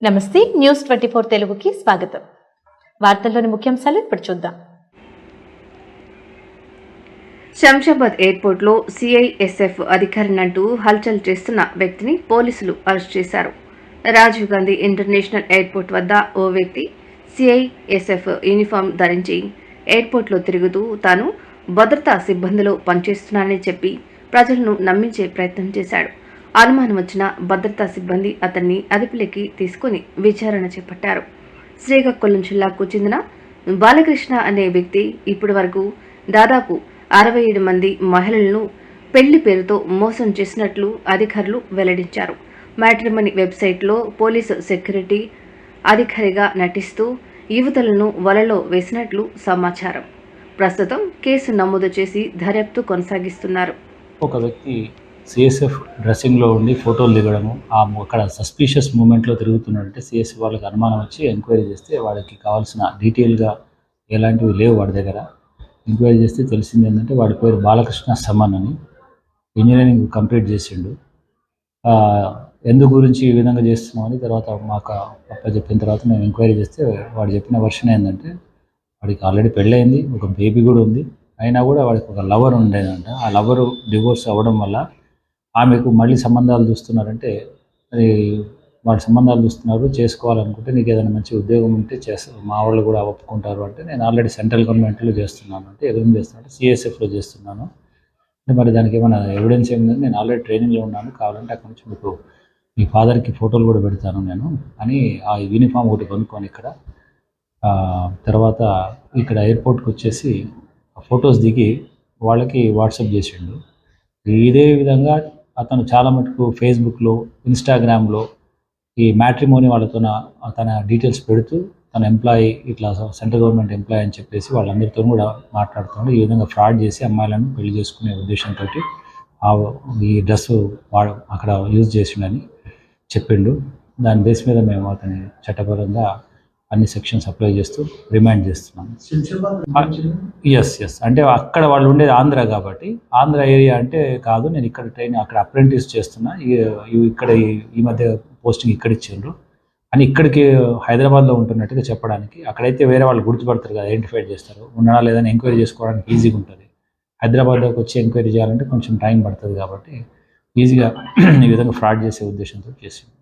నమస్తే న్యూస్ 24 తెలుగుకి స్వాగతం. వార్తల్లోని ముఖ్యాంశాలు ఇప్పుడు చూద్దాం. శంషాబాద్ ఎయిర్పోర్ట్లో సిఐఎస్ఎఫ్ అధికారినంటూ హల్చల్ చేస్తున్న వ్యక్తిని పోలీసులు అరెస్ట్ చేశారు. రాజీవ్ గాంధీ ఇంటర్నేషనల్ ఎయిర్పోర్ట్ వద్ద ఓ వ్యక్తి సిఐఎస్ఎఫ్ యూనిఫామ్ ధరించి ఎయిర్పోర్ట్లో తిరుగుతూ తాను భద్రతా సిబ్బందిలో పనిచేస్తున్నానని చెప్పి ప్రజలను నమ్మించే ప్రయత్నం చేశాడు. అనుమానం వచ్చిన భద్రతా సిబ్బంది అతన్ని అదుపులోకి తీసుకుని విచారణ చేపట్టారు. శ్రీకాకుళం జిల్లాకు చెందిన బాలకృష్ణ అనే వ్యక్తి ఇప్పటి వరకు దాదాపు 67 మంది మహిళలను పెళ్లి పేరుతో మోసం చేసినట్లు అధికారులు వెల్లడించారు. మ్యాట్రిమనీ వెబ్సైట్లో పోలీసు సెక్యూరిటీ అధికారిగా నటిస్తూ యువతులను వలలో వేసినట్లు సమాచారం. ప్రస్తుతం కేసు నమోదు చేసి దర్యాప్తు కొనసాగిస్తున్నారు. ఒక వ్యక్తి సిఎస్ఎఫ్ డ్రెస్సింగ్లో ఉండి ఫోటోలు దిగడము, అక్కడ సస్పీషియస్ మూమెంట్లో తిరుగుతున్నట్టే సిఎస్ఎఫ్ వాళ్ళకి అనుమానం వచ్చి ఎంక్వైరీ చేస్తే వాడికి కావాల్సిన డీటెయిల్గా ఎలాంటివి లేవు వాడి దగ్గర. ఎంక్వైరీ చేస్తే తెలిసింది ఏంటంటే వాడి పేరు బాలకృష్ణ సమన్ అని, ఇంజనీరింగ్ కంప్లీట్ చేసిండు. ఎందు గురించి ఈ విధంగా చేస్తున్నామని తర్వాత మాకు అప్ప చెప్పిన తర్వాత మేము ఎంక్వైరీ చేస్తే వాడు చెప్పిన వర్షన్ ఏంటంటే వాడికి ఆల్రెడీ పెళ్ళయింది, ఒక బేబీ కూడా ఉంది. అయినా కూడా వాడికి ఒక లవర్ ఉండేదంట. ఆ లవరు డివోర్స్ అవ్వడం వల్ల ఆమెకు మళ్ళీ సంబంధాలు చూస్తున్నారంటే, అది వాడి సంబంధాలు చూస్తున్నారు, చేసుకోవాలనుకుంటే నీకు ఏదైనా మంచి ఉద్యోగం ఉంటే మా వాళ్ళు కూడా ఒప్పుకుంటారు అంటే, నేను ఆల్రెడీ సెంట్రల్ గవర్నమెంట్లో చేస్తున్నాను అంటే, ఎదురు చేస్తున్నాను సిఎస్ఎఫ్లో చేస్తున్నాను అంటే, మరి దానికి ఏమైనా ఎవిడెన్స్ ఏమిందని, నేను ఆల్రెడీ ట్రైనింగ్లో ఉన్నాను, కావాలంటే అక్కడ నుంచి మీకు మీ ఫాదర్కి ఫోటోలు కూడా పెడతాను నేను అని ఆ యూనిఫామ్ ఒకటి కొనుక్కొని తర్వాత ఇక్కడ ఎయిర్పోర్ట్కి వచ్చేసి ఫొటోస్ దిగి వాళ్ళకి వాట్సాప్ చేసిండు. ఇదే విధంగా అతను చాలా మటుకు ఫేస్బుక్లో, ఇన్స్టాగ్రామ్లో ఈ మ్యాట్రిమోనీ వాళ్ళతో తన డీటెయిల్స్ పెడుతూ తన ఎంప్లాయీ ఇట్లా సెంట్రల్ గవర్నమెంట్ ఎంప్లాయీ అని చెప్పేసి వాళ్ళందరితో కూడా మాట్లాడుతున్నాడు. ఈ విధంగా ఫ్రాడ్ చేసి అమ్మాయిలను పెళ్లి చేసుకునే ఉద్దేశంతో ఈ డ్రెస్ అక్కడ యూజ్ చేసిండని చెప్పిండు. దాని బేస్ మీద మేము అతని చట్టపరంగా అన్ని సెక్షన్స్ అప్లై చేస్తూ రిమైండ్ చేస్తున్నాం. ఎస్ అంటే అక్కడ వాళ్ళు ఉండేది ఆంధ్ర కాబట్టి, ఆంధ్ర ఏరియా అంటే కాదు, నేను ఇక్కడ అక్కడ అప్రెంటిస్ చేస్తున్నా, ఇక్కడ ఈ మధ్య పోస్టింగ్ ఇక్కడ ఇచ్చిండ్రు అని ఇక్కడికి హైదరాబాద్లో ఉంటున్నట్టుగా చెప్పడానికి. అక్కడైతే వేరే వాళ్ళు గుర్తుపడతారు కదా, ఐడెంటిఫై చేస్తారు, ఉన్నాడా లేదని ఎంక్వైరీ చేసుకోవడానికి ఈజీగా ఉంటుంది. హైదరాబాద్లోకి వచ్చి ఎంక్వైరీ చేయాలంటే కొంచెం టైం పడుతుంది కాబట్టి ఈజీగా ఈ విధంగా ఫ్రాడ్ చేసే ఉద్దేశంతో చేసింది.